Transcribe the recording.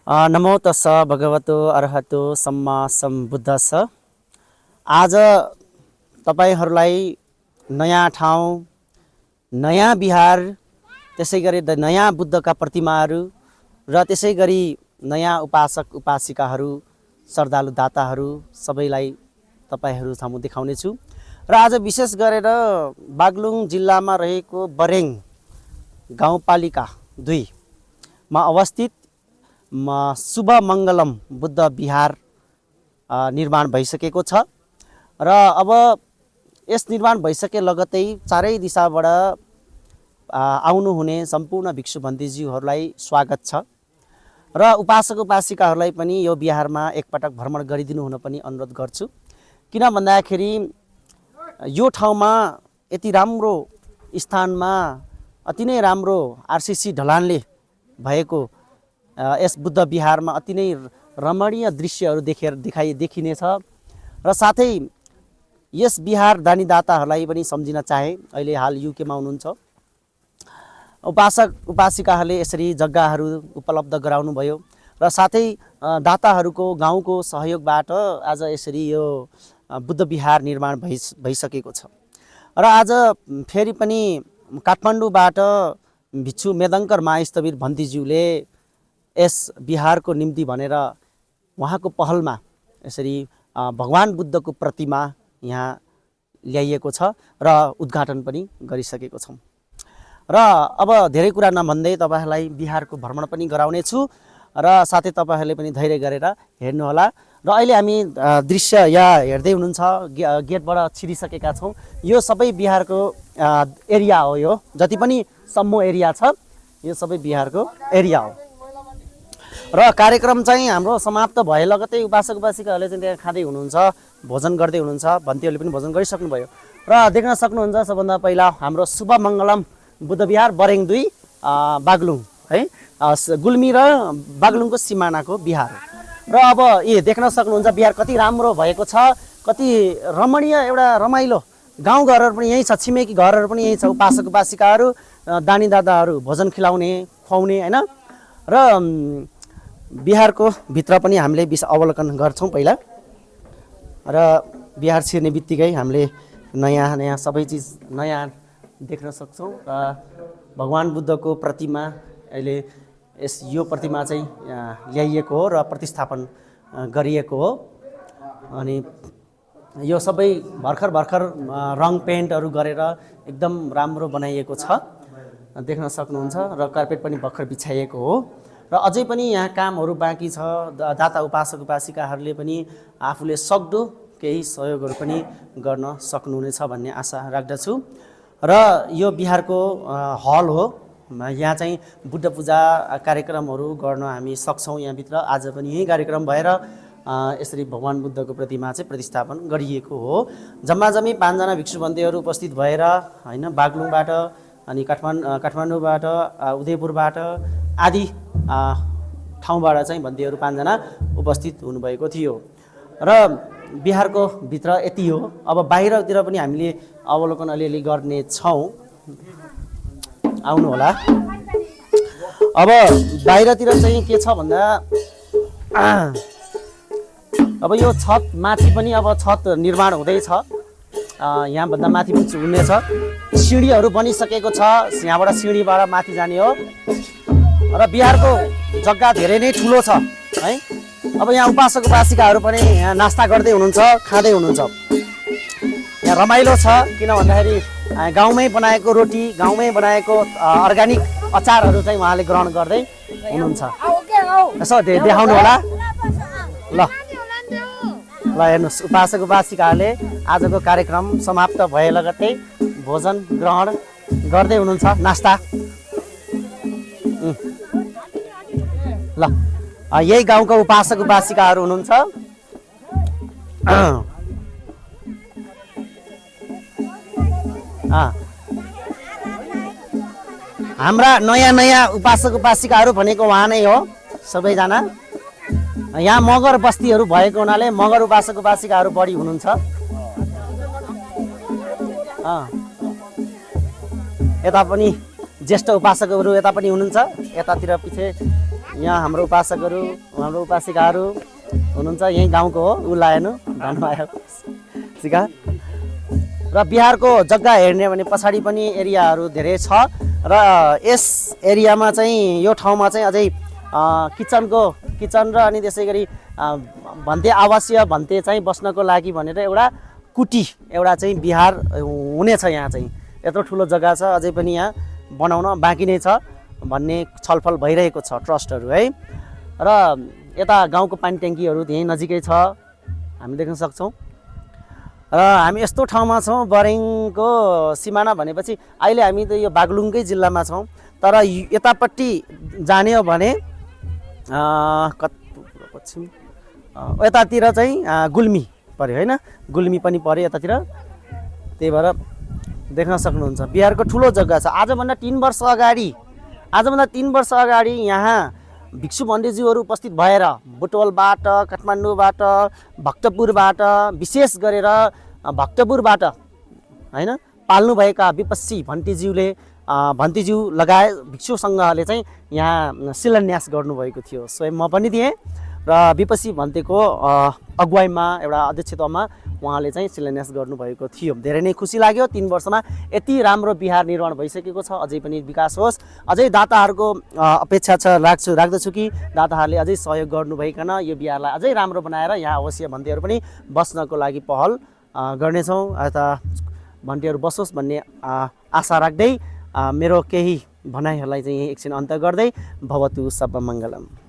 नमो तस्स भगवतो अरहतो सम्मा सम्बुद्धस्स। आज तपाईहरूलाई नयाँ ठाउँ, नयाँ बिहार, त्यसै गरी नयाँ बुद्धका प्रतिमाहरू र त्यसै गरी नयाँ उपासक उपासिकाहरू, श्रद्धालु दाताहरू सबैलाई तपाईहरू सामु देखाउनेछु। र आज विशेष गरेर बागलुङ जिल्लामा रहेको बरेङ गाउँपालिका 2 मा अवस्थित शुभ मङ्गलम बुद्ध विहार निर्माण भइसकेको छ र अब यस निर्माण भइसके लगतै चारै दिशाबाट आउनुहुने सम्पूर्ण भिक्षु बन्धुज्यूहरूलाई स्वागत छ र उपासक उपासिकाहरूलाई पनि यो विहारमा एकपटक भ्रमण गरिदिनु हुन पनि अनुरोध गर्छु। किन भन्दाखेरि यो ठाउँमा यति राम्रो स्थानमा अति नै राम्रो आरसीसी ढलानले भएको यस बुद्ध विहारमा अति नै रमणीय दृश्यहरू देखिनेछ र साथै यस विहार दानीदाताहरूलाई पनि सम्झिन चाहे। अहिले हाल युकेमा हुनुहुन्छ, उपासक उपासिकाहरूले यसरी जग्गाहरू उपलब्ध गराउनु भयो र साथै दाताहरूको गाउँको सहयोगबाट आज यसरी यो बुद्ध विहार निर्माण भइसकेको छ। र आज फेरि पनि काठमाडौँबाट भिक्षु मेदङ्कर महास्थवीर भन्तीज्यूले यस विहारको निम्ति भनेर उहाँको पहलमा यसरी भगवान बुद्धको प्रतिमा यहाँ ल्याइएको छ र उद्घाटन पनि गरिसकेको छौँ। र अब धेरै कुरा नभन्दै तपाईहरूलाई विहारको भ्रमण पनि गराउनेछु र साथै तपाईहरूले पनि धैर्य गरेर हेर्नुहोला। र अहिले हामी दृश्य यहाँ हेर्दै हुनुहुन्छ, गेटबाट छिरिसकेका छौँ। यो सबै विहारको एरिया हो, यो जति पनि सम्मो एरिया छ यो सबै विहारको एरिया हो। र कार्यक्रम चाहिँ हाम्रो समाप्त भए लगतै उपासक उपासिकाहरूले चाहिँ त्यहाँ खाँदै हुनुहुन्छ, भोजन गर्दै हुनुहुन्छ, भन्तीहरूले पनि भोजन गरिसक्नुभयो। र देख्न सक्नुहुन्छ सबभन्दा पहिला हाम्रो शुभ मङ्गलम बुद्ध विहार बरेङ 2 बागलुङ है, गुल्मी र बागलुङको सिमानाको विहार। र अब देख्न सक्नुहुन्छ विहार कति राम्रो भएको छ, कति रमणीय एउटा रमाइलो गाउँघरहरू पनि यहीँ छ, छिमेकी घरहरू पनि यहीँ छ। उपासक उपासिकाहरू, दानी दादाहरू भोजन खुवाउने होइन। र विहारको भित्र पनि हामीले अवलोकन गर्छौँ पहिला। र विहार छिर्ने बित्तिकै हामीले नयाँ नयाँ सबै चिज नयाँ देख्न सक्छौँ। र भगवान बुद्धको प्रतिमा अहिले यो प्रतिमा चाहिँ ल्याइएको हो र प्रतिस्थापन गरिएको हो। अनि यो सबै भर्खर रङ पेन्टहरू गरेर एकदम राम्रो बनाइएको छ, देख्न सक्नुहुन्छ। र कार्पेट पनि भर्खर बिछाइएको हो र अझै पनि यहाँ कामहरू बाँकी छ। दाता उपासक उपासिकाहरूले पनि आफूले सक्दो केही सहयोगहरू पनि गर्न सक्नुहुनेछ भन्ने आशा राख्दछु। र यो विहारको हल हो, यहाँ चाहिँ बुद्ध पूजा कार्यक्रमहरू गर्न हामी सक्छौँ। यहाँभित्र आज पनि यही कार्यक्रम भएर यसरी भगवान बुद्धको प्रतिमा चाहिँ प्रतिस्थापन गरिएको हो। जम्मा 5 जना भिक्षु बन्धुहरू उपस्थित भएर होइन, बागलुङबाट अनि काठमाडौँबाट उदयपुरबाट आदि ठाउँबाट चाहिँ बन्धुहरू 5 जना उपस्थित हुनुभएको थियो। र विहारको भित्र यति हो। अब बाहिरतिर पनि हामीले अवलोकन अलिअलि गर्ने छौँ, आउनु होला। अब बाहिरतिर चाहिँ के छ भन्दा अब यो छत माथि पनि अब छत निर्माण हुँदैछ, यहाँभन्दा माथि पनि हुनेछ। सिँढीहरू बनिसकेको छ, यहाँबाट सिँढीबाट माथि जाने हो। र विहारको जग्गा धेरै नै ठुलो छ है। अब यहाँ उपासक उपासिकाहरू पनि यहाँ नास्ता गर्दै हुनुहुन्छ, खाँदै हुनुहुन्छ। यहाँ रमाइलो छ, किन भन्दाखेरि गाउँमै बनाएको रोटी, गाउँमै बनाएको अर्ग्यानिक अचारहरू चाहिँ उहाँले ग्रहण गर्दै हुनुहुन्छ। यसो देखाउनु होला। ल हेर्नुहोस्, उपासक उपासिकाहरूले आजको कार्यक्रम समाप्त भए लगतै भोजन ग्रहण गर्दै हुनुहुन्छ, नास्ता। ल यही गाउँका उपासक उपासिकाहरू हुनुहुन्छ। हाम्रा नयाँ उपासक उपासिकाहरू भनेको उहाँ नै हो सबैजना। यहाँ मगर बस्तीहरू भएको हुनाले मगर उपासक उपासिकाहरू बढी हुनुहुन्छ। यता पनि ज्येष्ठ उपासकहरू यता पनि हुनुहुन्छ, यतातिर पछि यहाँ हाम्रो उपासकहरू हाम्रो उपासिकाहरू हुनुहुन्छ, यहीँ गाउँको हो, ऊ लाएन धन्यवाद सिका। र बिहारको जग्गा हेर्ने भने पछाडि पनि एरियाहरू धेरै छ र यस एरियामा चाहिँ यो ठाउँमा चाहिँ अझै किचन र अनि त्यसै गरी भन्ते आवासीय भन्ते चाहिँ बस्नको लागि भनेर एउटा कुटी एउटा चाहिँ बिहार हुनेछ। यहाँ चाहिँ यत्रो ठुलो जग्गा छ, अझै पनि यहाँ बनाउन बाँकी नै छ भन्ने छलफल भइरहेको छ ट्रस्टहरू है। र यता गाउँको पानी ट्याङ्कीहरू यहीँ नजिकै छ, हामी देख्न सक्छौँ। र हामी यस्तो ठाउँमा छौँ, बरेङको सिमाना भनेपछि अहिले हामी त यो बागलुङकै जिल्लामा छौँ, तर यतापट्टि जाने हो भने पश्चिम यतातिर चाहिँ गुल्मी पऱ्यो होइन, गुल्मी पनि पऱ्यो यतातिर। त्यही भएर देख्न सक्नुहुन्छ बिहारको ठुलो जग्गा छ। आजभन्दा 3 वर्ष अगाडि यहाँ भिक्षु पण्डितज्यूहरू उपस्थित भएर बुटवलबाट, काठमाडौँबाट, भक्तपुरबाट, विशेष गरेर भक्तपुरबाट होइन पाल्नुभएका विपस्सी भन्तीज्यू लगायत भिक्षु सङ्घले चाहिँ यहाँ शिलान्यास गर्नुभएको थियो। स्वयं म पनि थिएँ र विपस्सी भन्तेको अगुवाईमा एउटा अध्यक्षतामा उहाँले चाहिँ शिलान्यास गर्नुभएको थियो। धेरै नै खुसी लाग्यो। 3 वर्षमा यति राम्रो बिहार निर्माण भइसकेको छ, अझै पनि विकास होस्। अझै दाताहरूको अपेक्षा राख्दछु कि दाताहरूले अझै सहयोग गर्नुभइकन यो बिहारलाई अझै राम्रो बनाएर यहाँ अवश्य भन्तेहरू पनि बस्नको लागि पहल गर्नेछौँ। यता भन्तेहरू बसोस् भन्ने आशा राख्दै मेरो केही भनाइहरूलाई चाहिँ एकछिन अन्त गर्दै भवतु सर्वमङ्गलम।